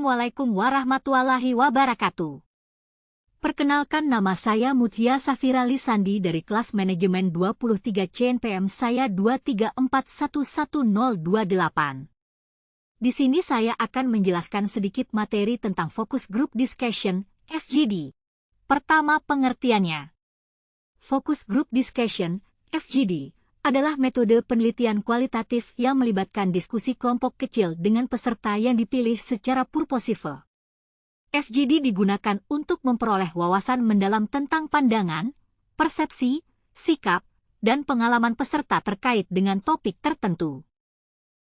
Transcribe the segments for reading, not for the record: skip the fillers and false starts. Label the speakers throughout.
Speaker 1: Assalamualaikum warahmatullahi wabarakatuh. Perkenalkan, nama saya Mutia Safira Lisandi dari kelas manajemen 23 CNPM saya 234111028. Di sini saya akan menjelaskan sedikit materi tentang Focus Group Discussion, FGD. Pertama, pengertiannya. Focus Group Discussion, FGD, adalah metode penelitian kualitatif yang melibatkan diskusi kelompok kecil dengan peserta yang dipilih secara purposive. FGD digunakan untuk memperoleh wawasan mendalam tentang pandangan, persepsi, sikap, dan pengalaman peserta terkait dengan topik tertentu.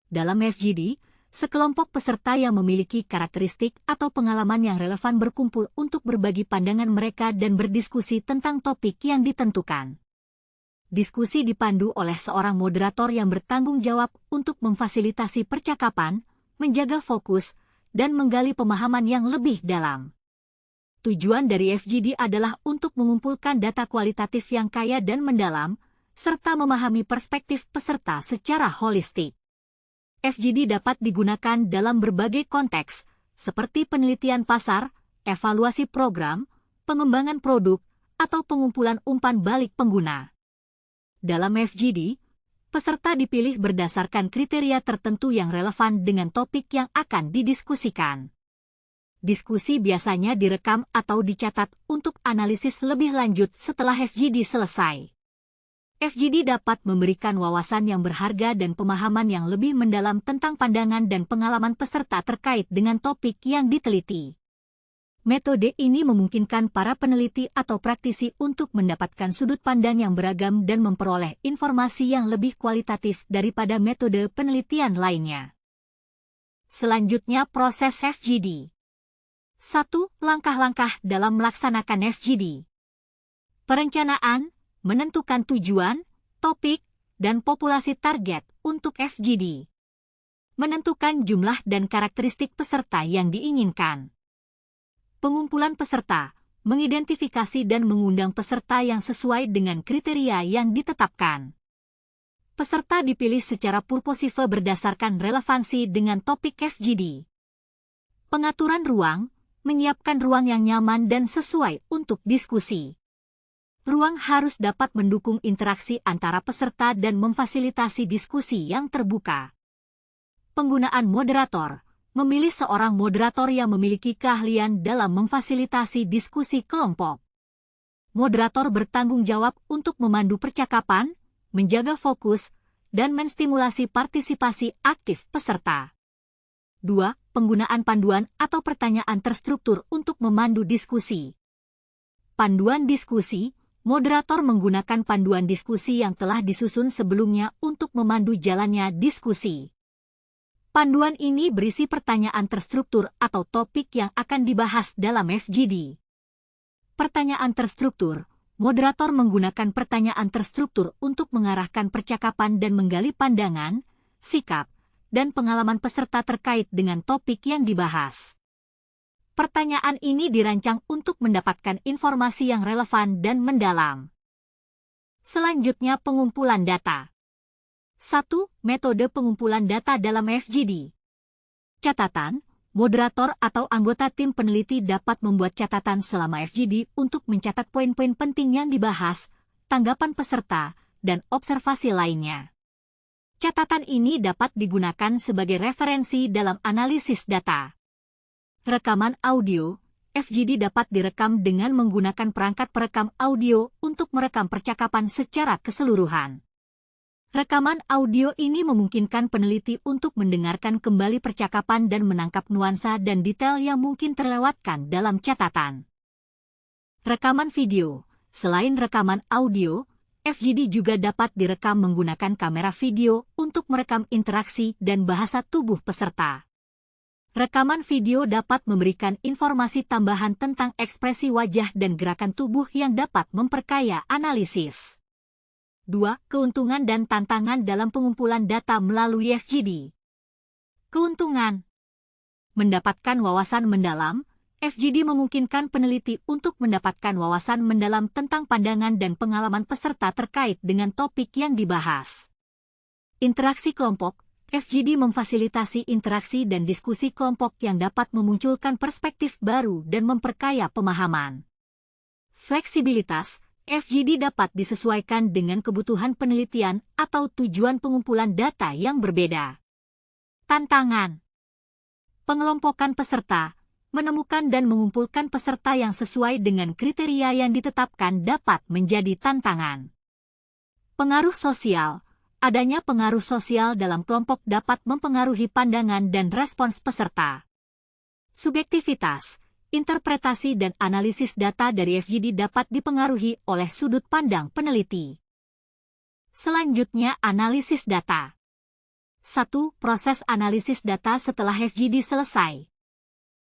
Speaker 1: Dalam FGD, sekelompok peserta yang memiliki karakteristik atau pengalaman yang relevan berkumpul untuk berbagi pandangan mereka dan berdiskusi tentang topik yang ditentukan. Diskusi dipandu oleh seorang moderator yang bertanggung jawab untuk memfasilitasi percakapan, menjaga fokus, dan menggali pemahaman yang lebih dalam. Tujuan dari FGD adalah untuk mengumpulkan data kualitatif yang kaya dan mendalam, serta memahami perspektif peserta secara holistik. FGD dapat digunakan dalam berbagai konteks, seperti penelitian pasar, evaluasi program, pengembangan produk, atau pengumpulan umpan balik pengguna. Dalam FGD, peserta dipilih berdasarkan kriteria tertentu yang relevan dengan topik yang akan didiskusikan. Diskusi biasanya direkam atau dicatat untuk analisis lebih lanjut setelah FGD selesai. FGD dapat memberikan wawasan yang berharga dan pemahaman yang lebih mendalam tentang pandangan dan pengalaman peserta terkait dengan topik yang diteliti. Metode ini memungkinkan para peneliti atau praktisi untuk mendapatkan sudut pandang yang beragam dan memperoleh informasi yang lebih kualitatif daripada metode penelitian lainnya. Selanjutnya, proses FGD. 1. Langkah-langkah dalam melaksanakan FGD. Perencanaan, menentukan tujuan, topik, dan populasi target untuk FGD. Menentukan jumlah dan karakteristik peserta yang diinginkan. Pengumpulan peserta, mengidentifikasi dan mengundang peserta yang sesuai dengan kriteria yang ditetapkan. Peserta dipilih secara purposive berdasarkan relevansi dengan topik FGD. Pengaturan ruang, menyiapkan ruang yang nyaman dan sesuai untuk diskusi. Ruang harus dapat mendukung interaksi antara peserta dan memfasilitasi diskusi yang terbuka. Penggunaan moderator. Memilih seorang moderator yang memiliki keahlian dalam memfasilitasi diskusi kelompok. Moderator bertanggung jawab untuk memandu percakapan, menjaga fokus, dan menstimulasi partisipasi aktif peserta. 2. Penggunaan panduan atau pertanyaan terstruktur untuk memandu diskusi. Panduan diskusi, moderator menggunakan panduan diskusi yang telah disusun sebelumnya untuk memandu jalannya diskusi. Panduan ini berisi pertanyaan terstruktur atau topik yang akan dibahas dalam FGD. Pertanyaan terstruktur, moderator menggunakan pertanyaan terstruktur untuk mengarahkan percakapan dan menggali pandangan, sikap, dan pengalaman peserta terkait dengan topik yang dibahas. Pertanyaan ini dirancang untuk mendapatkan informasi yang relevan dan mendalam. Selanjutnya, pengumpulan data. 1. Metode pengumpulan data dalam FGD. Catatan, moderator atau anggota tim peneliti dapat membuat catatan selama FGD untuk mencatat poin-poin penting yang dibahas, tanggapan peserta, dan observasi lainnya. Catatan ini dapat digunakan sebagai referensi dalam analisis data. Rekaman audio, FGD dapat direkam dengan menggunakan perangkat perekam audio untuk merekam percakapan secara keseluruhan. Rekaman audio ini memungkinkan peneliti untuk mendengarkan kembali percakapan dan menangkap nuansa dan detail yang mungkin terlewatkan dalam catatan. Rekaman video. Selain rekaman audio, FGD juga dapat direkam menggunakan kamera video untuk merekam interaksi dan bahasa tubuh peserta. Rekaman video dapat memberikan informasi tambahan tentang ekspresi wajah dan gerakan tubuh yang dapat memperkaya analisis. 2. Keuntungan dan tantangan dalam pengumpulan data melalui FGD. Keuntungan. Mendapatkan wawasan mendalam, FGD memungkinkan peneliti untuk mendapatkan wawasan mendalam tentang pandangan dan pengalaman peserta terkait dengan topik yang dibahas. Interaksi kelompok. FGD memfasilitasi interaksi dan diskusi kelompok yang dapat memunculkan perspektif baru dan memperkaya pemahaman. Fleksibilitas, FGD dapat disesuaikan dengan kebutuhan penelitian atau tujuan pengumpulan data yang berbeda. Tantangan. Pengelompokan peserta, menemukan dan mengumpulkan peserta yang sesuai dengan kriteria yang ditetapkan dapat menjadi tantangan. Pengaruh sosial. Adanya pengaruh sosial dalam kelompok dapat mempengaruhi pandangan dan respons peserta. Subjektivitas, interpretasi dan analisis data dari FGD dapat dipengaruhi oleh sudut pandang peneliti. Selanjutnya, analisis data. 1. Proses analisis data setelah FGD selesai.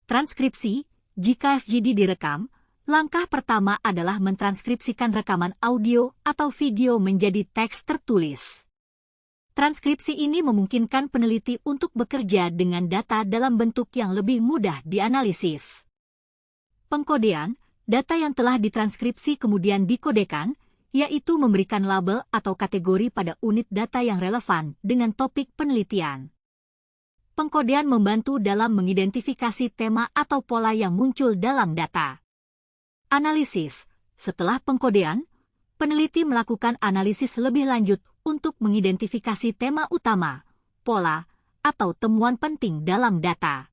Speaker 1: Transkripsi. Jika FGD direkam, langkah pertama adalah mentranskripsikan rekaman audio atau video menjadi teks tertulis. Transkripsi ini memungkinkan peneliti untuk bekerja dengan data dalam bentuk yang lebih mudah dianalisis. Pengkodean, data yang telah ditranskripsi kemudian dikodekan, yaitu memberikan label atau kategori pada unit data yang relevan dengan topik penelitian. Pengkodean membantu dalam mengidentifikasi tema atau pola yang muncul dalam data. Analisis. Setelah pengkodean, peneliti melakukan analisis lebih lanjut untuk mengidentifikasi tema utama, pola, atau temuan penting dalam data.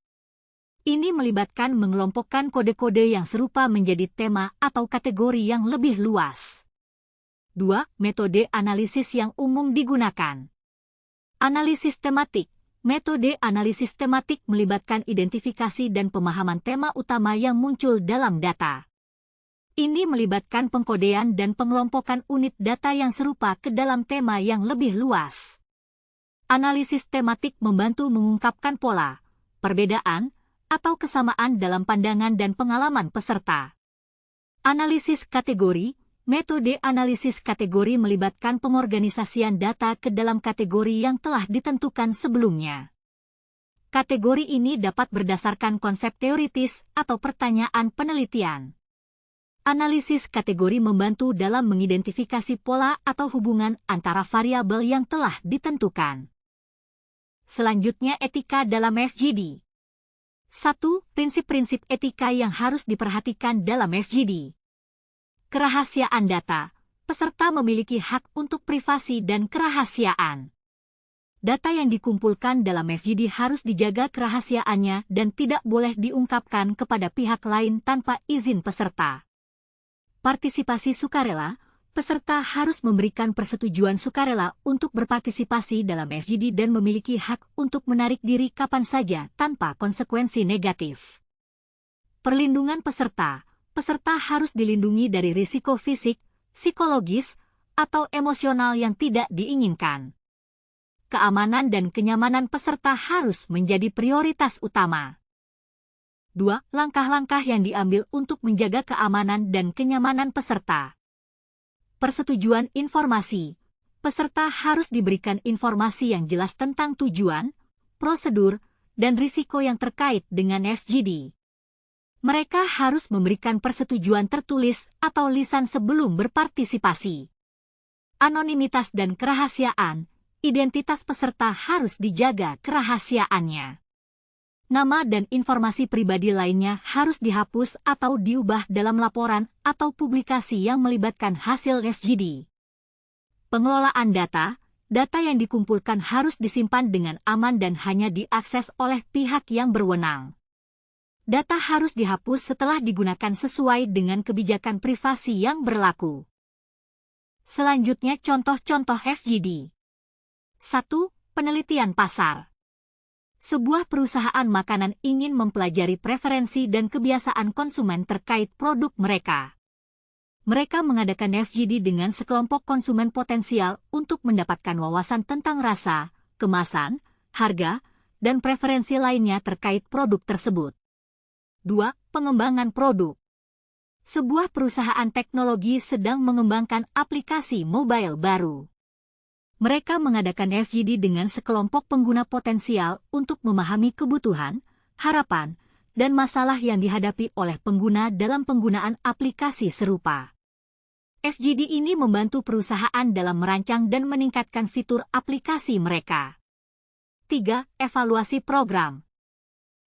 Speaker 1: Ini melibatkan mengelompokkan kode-kode yang serupa menjadi tema atau kategori yang lebih luas. 2. Metode analisis yang umum digunakan. Analisis tematik. Metode analisis tematik melibatkan identifikasi dan pemahaman tema utama yang muncul dalam data. Ini melibatkan pengkodean dan pengelompokan unit data yang serupa ke dalam tema yang lebih luas. Analisis tematik membantu mengungkapkan pola, perbedaan, atau kesamaan dalam pandangan dan pengalaman peserta. Analisis kategori. Metode analisis kategori melibatkan pengorganisasian data ke dalam kategori yang telah ditentukan sebelumnya. Kategori ini dapat berdasarkan konsep teoritis atau pertanyaan penelitian. Analisis kategori membantu dalam mengidentifikasi pola atau hubungan antara variabel yang telah ditentukan. Selanjutnya, etika dalam FGD. 1. Prinsip-prinsip etika yang harus diperhatikan dalam FGD. Kerahasiaan data. Peserta memiliki hak untuk privasi dan kerahasiaan. Data yang dikumpulkan dalam FGD harus dijaga kerahasiaannya dan tidak boleh diungkapkan kepada pihak lain tanpa izin peserta. Partisipasi sukarela, peserta harus memberikan persetujuan sukarela untuk berpartisipasi dalam FGD dan memiliki hak untuk menarik diri kapan saja tanpa konsekuensi negatif. Perlindungan peserta, peserta harus dilindungi dari risiko fisik, psikologis, atau emosional yang tidak diinginkan. Keamanan dan kenyamanan peserta harus menjadi prioritas utama. 2. Langkah-langkah yang diambil untuk menjaga keamanan dan kenyamanan peserta. Persetujuan informasi. Peserta harus diberikan informasi yang jelas tentang tujuan, prosedur, dan risiko yang terkait dengan FGD. Mereka harus memberikan persetujuan tertulis atau lisan sebelum berpartisipasi. Anonimitas dan kerahasiaan. Identitas peserta harus dijaga kerahasiaannya. Nama dan informasi pribadi lainnya harus dihapus atau diubah dalam laporan atau publikasi yang melibatkan hasil FGD. Pengelolaan data. Data yang dikumpulkan harus disimpan dengan aman dan hanya diakses oleh pihak yang berwenang. Data harus dihapus setelah digunakan sesuai dengan kebijakan privasi yang berlaku. Selanjutnya, contoh-contoh FGD. 1. Penelitian pasar. Sebuah perusahaan makanan ingin mempelajari preferensi dan kebiasaan konsumen terkait produk mereka. Mereka mengadakan FGD dengan sekelompok konsumen potensial untuk mendapatkan wawasan tentang rasa, kemasan, harga, dan preferensi lainnya terkait produk tersebut. 2. Pengembangan produk. Sebuah perusahaan teknologi sedang mengembangkan aplikasi mobile baru. Mereka mengadakan FGD dengan sekelompok pengguna potensial untuk memahami kebutuhan, harapan, dan masalah yang dihadapi oleh pengguna dalam penggunaan aplikasi serupa. FGD ini membantu perusahaan dalam merancang dan meningkatkan fitur aplikasi mereka. 3. Evaluasi program.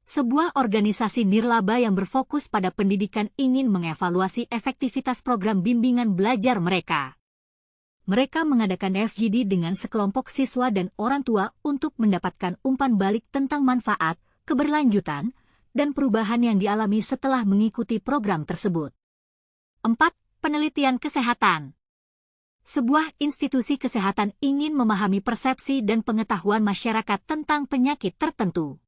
Speaker 1: Sebuah organisasi nirlaba yang berfokus pada pendidikan ingin mengevaluasi efektivitas program bimbingan belajar mereka. Mereka mengadakan FGD dengan sekelompok siswa dan orang tua untuk mendapatkan umpan balik tentang manfaat, keberlanjutan, dan perubahan yang dialami setelah mengikuti program tersebut. 4. Penelitian kesehatan. Sebuah institusi kesehatan ingin memahami persepsi dan pengetahuan masyarakat tentang penyakit tertentu.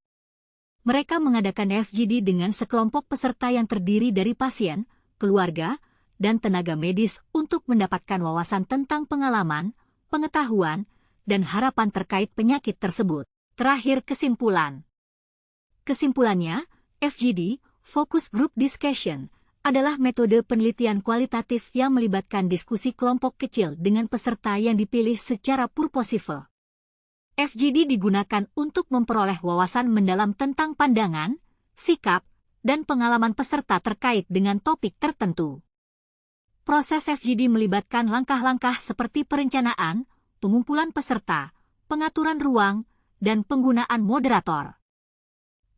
Speaker 1: Mereka mengadakan FGD dengan sekelompok peserta yang terdiri dari pasien, keluarga, dan tenaga medis untuk mendapatkan wawasan tentang pengalaman, pengetahuan, dan harapan terkait penyakit tersebut. Terakhir, kesimpulan. Kesimpulannya, FGD, Focus Group Discussion, adalah metode penelitian kualitatif yang melibatkan diskusi kelompok kecil dengan peserta yang dipilih secara purposive. FGD digunakan untuk memperoleh wawasan mendalam tentang pandangan, sikap, dan pengalaman peserta terkait dengan topik tertentu. Proses FGD melibatkan langkah-langkah seperti perencanaan, pengumpulan peserta, pengaturan ruang, dan penggunaan moderator.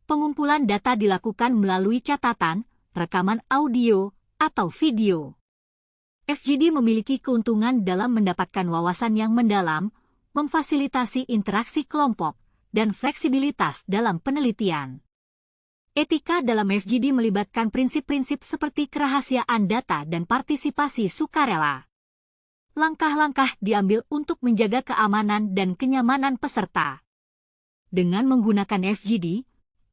Speaker 1: Pengumpulan data dilakukan melalui catatan, rekaman audio, atau video. FGD memiliki keuntungan dalam mendapatkan wawasan yang mendalam, memfasilitasi interaksi kelompok, dan fleksibilitas dalam penelitian. Etika dalam FGD melibatkan prinsip-prinsip seperti kerahasiaan data dan partisipasi sukarela. Langkah-langkah diambil untuk menjaga keamanan dan kenyamanan peserta. Dengan menggunakan FGD,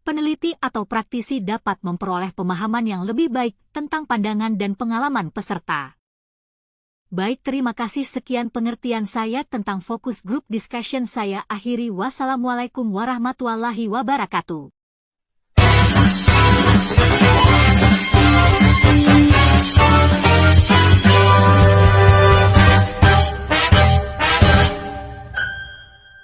Speaker 1: peneliti atau praktisi dapat memperoleh pemahaman yang lebih baik tentang pandangan dan pengalaman peserta. Baik, terima kasih. Sekian pengertian saya tentang Focus Group Discussion. Saya akhiri. Wassalamualaikum warahmatullahi wabarakatuh.